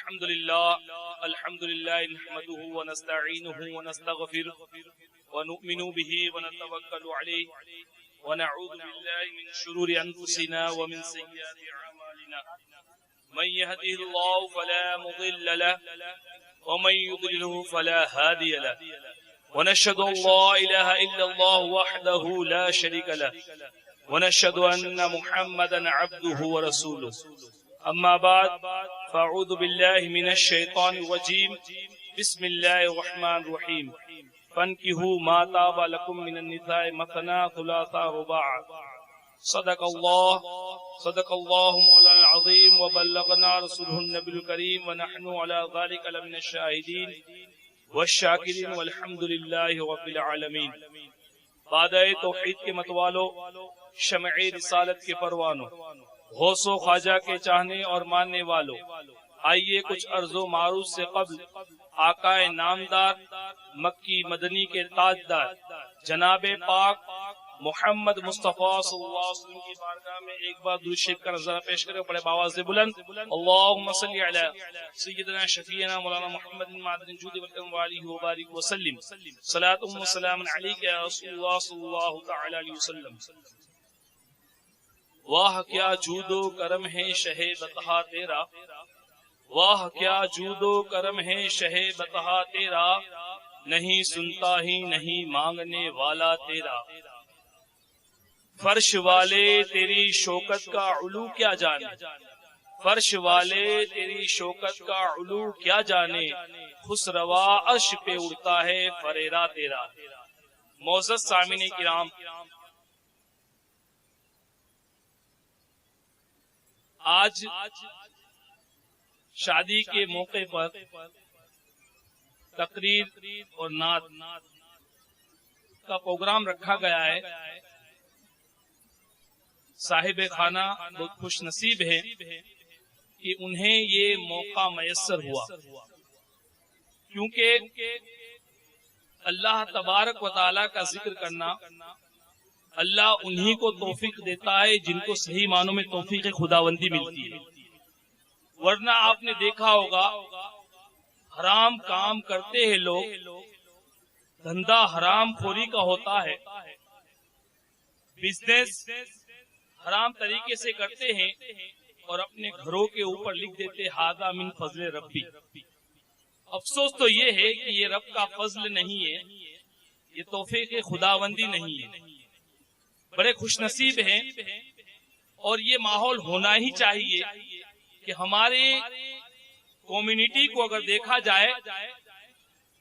الحمد لله نحمده ونستعينه ونستغفره ونؤمن به ونتوكل عليه ونعوذ بالله من شرور أنفسنا ومن سيئات أعمالنا من يهده الله فلا مضل له ومن يضلله فلا هادي له ونشهد أن لا إله إلا الله وحده لا شريك له ونشهد أن محمدا عبده ورسوله أما بعد فأعوذ بالله من الشيطان الرجيم بسم الله الرحمن الرحيم فانكحوا ما طاب لكم من النساء مثنى ثلاث رباع صدق الله مولانا العظيم وبلغنا رسوله النبي الكريم ونحن على ذلك لمن الشاهدين والشاکرین والحمد للہ رب العالمین۔ بادۂ توحید کے متوالو، شمع رسالت کے پروانوں، غوث و خواجہ کے چاہنے اور ماننے والوں، آئیے کچھ عرض و معروض سے قبل آقائے نامدار مکی مدنی کے تاجدار جناب پاک محمد مصطفیٰ صلی اللہ علیہ وسلم کی بارگاہ میں ایک بار درود شریف کا نظرہ پیش کریں، بڑے باواز بلند اللہم صلی علی سیدنا شفیعنا مولانا محمد معدن جود والکرم وآلہ وبارک وسلم صلاۃ و سلام علیک یا رسول اللہ صلی اللہ تعالی علیہ وسلم۔ واہ کیا جود و کرم ہے شہ بطحا تیرا، واہ کیا جود و کرم ہے شہ بطحا تیرا، نہیں سنتا ہی نہیں مانگنے والا تیرا۔ فرش والے تیری شوکت کا علو کیا جانے، فرش والے تیری شوکت کا علو کیا جانے، خسروا عرش پہ اڑتا ہے فریرا تیرا۔ معزز سامعین کرام، آج شادی کے موقع پر تقریر اور نعت کا پروگرام رکھا گیا ہے۔ صاحب خانہ بہت خوش نصیب ہے کہ انہیں یہ موقع میسر ہوا، کیونکہ اللہ تبارک و تعالیٰ کا ذکر کرنا اللہ انہی کو توفیق دیتا ہے جن کو صحیح معنوں میں توفیق خداوندی ملتی ہے، ورنہ آپ نے دیکھا ہوگا حرام کام کرتے ہیں لوگ، دھندا حرام خوری کا ہوتا ہے، بزنس حرام طریقے سے کرتے ہیں اور اپنے گھروں کے اوپر لکھ دیتے ھذا من فضل ربی۔ افسوس تو یہ ہے کہ یہ رب کا فضل نہیں ہے، یہ توفیق خداوندی نہیں ہے۔ بڑے خوش نصیب ہیں، اور یہ ماحول ہونا ہی چاہیے کہ ہمارے کمیونٹی کو اگر دیکھا جائے،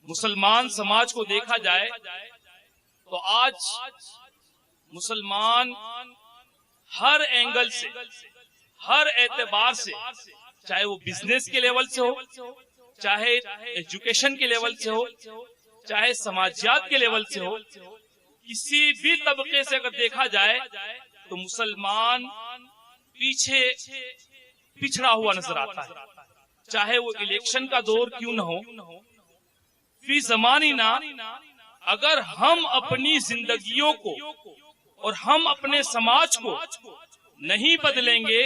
مسلمان سماج کو دیکھا جائے، تو آج مسلمان ہر اینگل سے، ہر اعتبار سے، چاہے وہ بزنس کے لیول سے ہو، چاہے ایجوکیشن کے لیول سے ہو، چاہے سماجیات کے لیول سے ہو، کسی بھی طبقے سے اگر دیکھا جائے تو مسلمان پیچھے پچھڑا ہوا نظر آتا ہے، چاہے وہ الیکشن کا دور کیوں نہ ہو۔ فی زماننا اگر ہم اپنی زندگیوں کو اور ہم اپنے سماج کو نہیں بدلیں گے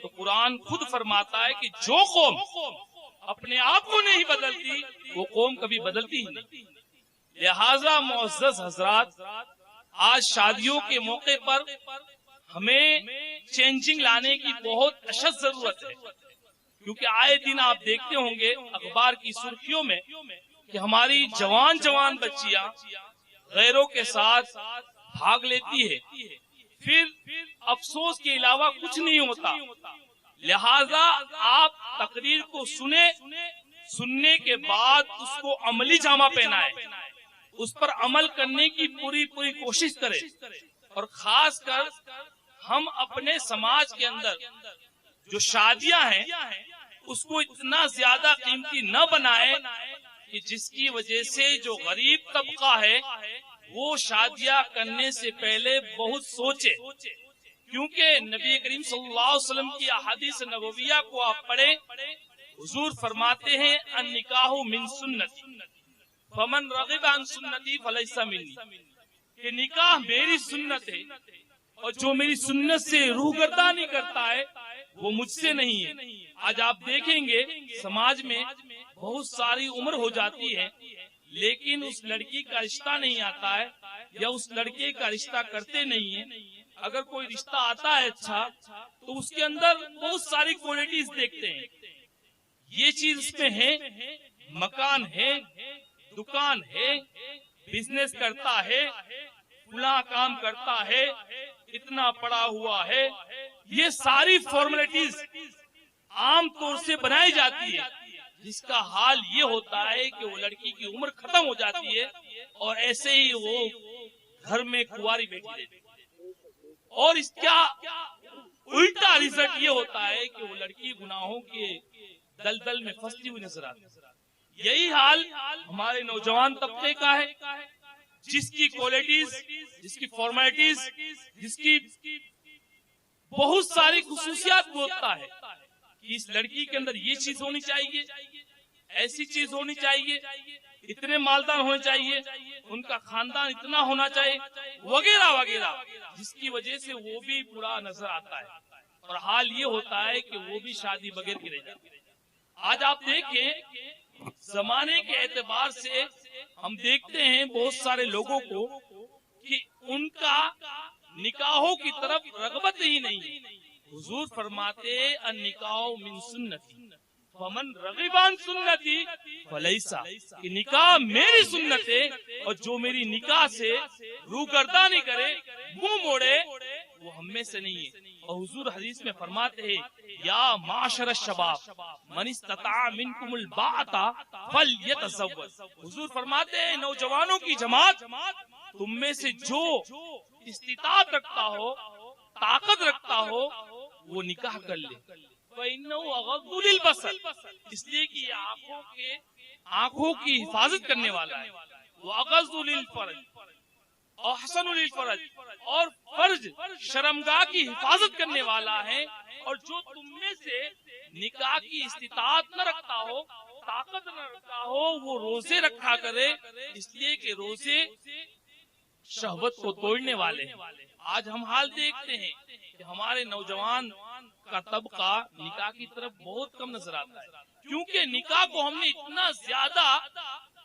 تو قرآن خود فرماتا ہے کہ جو قوم اپنے آپ کو نہیں بدلتی وہ قوم کبھی بدلتی ہی نہیں۔ لہذا معزز حضرات، آج شادیوں کے موقع پر ہمیں چینجنگ لانے کی بہت اشد ضرورت ہے، کیونکہ آئے دن آپ دیکھتے ہوں گے اخبار کی سرخیوں میں کہ ہماری جوان بچیاں غیروں کے ساتھ بھاگ لیتی ہے، پھر افسوس کے علاوہ کچھ نہیں ہوتا۔ لہذا آپ تقریر کو سننے کے بعد اس کو عملی جامہ پہنائیں، اس پر عمل کرنے کی پوری کوشش کریں، اور خاص کر ہم اپنے سماج کے اندر جو شادیاں ہیں اس کو اتنا زیادہ قیمتی نہ بنائیں کہ جس کی وجہ سے جو غریب طبقہ ہے وہ شادیاں کرنے سے پہلے بہت سوچے، کیونکہ نبی کریم صلی اللہ علیہ وسلم کی احادیث نبویہ کو آپ پڑھیں، حضور فرماتے ہیں النکاح من سنتی فمن رغب عن سنتی فلیس منی، کہ نکاح میری سنت ہے اور جو میری سنت سے روگردانی کرتا ہے وہ مجھ سے نہیں ہے۔ آج آپ دیکھیں گے سماج میں بہت ساری عمر ہو جاتی ہے لیکن اس لڑکی کا رشتہ نہیں آتا ہے یا اس لڑکے کا رشتہ کرتے نہیں ہیں۔ اگر کوئی رشتہ آتا ہے اچھا تو اس کے اندر بہت ساری کوالٹیز دیکھتے ہیں، یہ چیز اس میں ہے، مکان ہے، دکان ہے، بزنس کرتا ہے، فلاں کام کرتا ہے، اتنا پڑا ہوا ہے، یہ ساری فارمیلٹیز عام طور سے بنائی جاتی ہے جس کا حال یہ ہوتا ہے کہ وہ لڑکی کی عمر ختم ہو جاتی ہے اور ایسے ہی وہ گھر میں کنواری بیٹھی رہتی ہے، اور اس کا الٹا ریزلٹ یہ ہوتا ہے کہ وہ لڑکی گناہوں کے دلدل میں پھنسی ہوئی نظر آتی ہے۔ یہی حال ہمارے نوجوان طبقے کا ہے جس کی کوالٹیز، جس کی فارمیلٹیز، جس کی بہت ساری خصوصیات ہوتا ہے کہ اس لڑکی کے اندر یہ چیز ہونی چاہیے، ایسی چیز ہونی چاہیے، اتنے مالدار ہونے چاہیے، ان کا خاندان اتنا ہونا چاہیے وغیرہ وغیرہ، جس کی وجہ سے وہ بھی برا نظر آتا ہے اور حال یہ ہوتا ہے کہ وہ بھی شادی بغیر کی رہ جاتی ہے۔ آج آپ دیکھیں زمانے کے اعتبار سے ہم دیکھتے ہیں بہت سارے لوگوں کو کہ ان کا نکاحوں کی طرف رغبت ہی نہیں۔ حضور فرماتے النکاح من سنتی فمن رغب عن سنتی فلیسا، کہ نکاح میری سنت ہے اور جو میری نکاح سے روگردانی کرے، منہ موڑے، وہ ہم میں سے نہیں ہے۔ اور حضور حدیث میں فرماتے ہیں یا معاشر الشباب من استطاع منکم الباءۃ فلیتزوج، حضور فرماتے ہیں نوجوانوں کی جماعت تم میں سے جو استطاعت رکھتا ہو، طاقت رکھتا ہو، وہ نکاح کر لے۔ فإنه أغض للبصر، اس لیے کہ یہ آنکھوں کی حفاظت کرنے والا ہے، وأغض للفرج، احسن للفرج، اور فرج شرمگاہ کی حفاظت کرنے والا ہے۔ اور جو تم میں سے نکاح کی استطاعت نہ رکھتا ہو، طاقت نہ رکھتا ہو، وہ روزے رکھا کرے، اس لیے کہ روزے شہوت کو توڑنے والے ہیں۔ آج ہم حال دیکھتے ہیں کہ ہمارے نوجوان کا طبقہ نکاح کی طرف بہت کم نظر آتا ہے، کیونکہ نکاح کو ہم نے اتنا زیادہ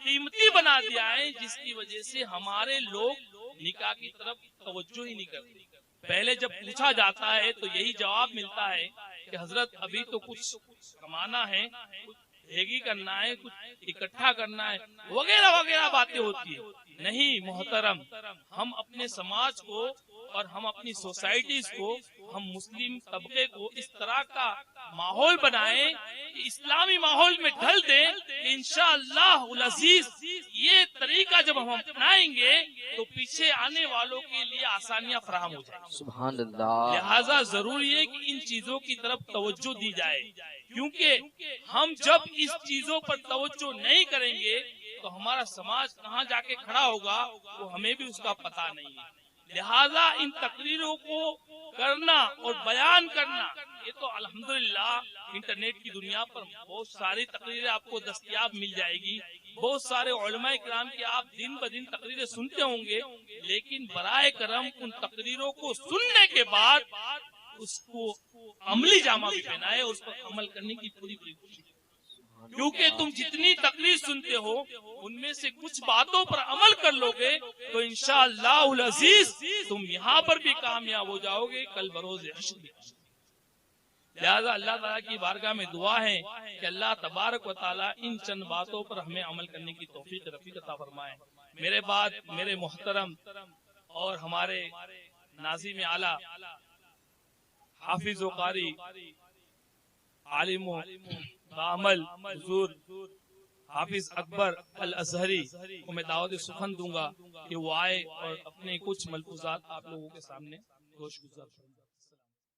قیمتی بنا دیا ہے جس کی وجہ سے ہمارے لوگ نکاح کی طرف توجہ ہی نہیں کرتے۔ پہلے جب پوچھا جاتا ہے تو یہی جواب ملتا ہے کہ حضرت ابھی تو کچھ کمانا ہے، کچھ بھیگی کرنا ہے، کچھ اکٹھا کرنا ہے، وغیرہ وغیرہ باتیں ہوتی ہیں۔ نہیں محترم، ہم اپنے سماج کو اور ہم اپنی سوسائٹیز کو، ہم مسلم طبقے کو اس طرح کا ماحول بنائیں کہ اسلامی ماحول میں ڈھل دیں کہ انشاءاللہ العزیز یہ طریقہ جب ہم اپنائیں گے تو پیچھے آنے والوں کے لیے آسانیاں فراہم ہو جائیں۔ سبحان اللہ۔ لہٰذا ضروری ہے کہ ان چیزوں کی طرف توجہ دی جائے، کیونکہ ہم جب اس چیزوں پر توجہ نہیں کریں گے تو ہمارا سماج کہاں جا کے کھڑا ہوگا وہ ہمیں بھی اس کا پتہ نہیں ہے۔ لہذا ان تقریروں کو کرنا اور بیان کرنا، یہ تو الحمدللہ انٹرنیٹ کی دنیا پر بہت ساری تقریریں آپ کو دستیاب مل جائے گی، بہت سارے علماء کرام کی آپ دن بدن تقریریں سنتے ہوں گے، لیکن برائے کرم ان تقریروں کو سننے کے بعد اس کو عملی جامہ بھی پہنائے اور اس پر عمل کرنے کی پوری کوشش، کیونکہ تم جتنی تقریر سنتے ہو ان میں سے کچھ باتوں پر عمل کر لو گے تو انشاءاللہ العزیز تم یہاں پر بھی کامیاب ہو جاؤ گے، کل بروز حشر بھی۔ لہذا اللہ تعالیٰ کی بارگاہ میں دعا ہے کہ اللہ تبارک و تعالیٰ ان چند باتوں پر ہمیں عمل کرنے کی توفیق رفیق عطا فرمائے۔ میرے بعد میرے محترم اور ہمارے ناظم اعلیٰ حافظ و قاری عالم و بعمل حضور حافظ اکبر الازہری کو میں دعوت سخن دوں گا کہ وہ آئے اور اپنے کچھ ملفوظات آپ لوگوں کے سامنے گوش گزار کریں۔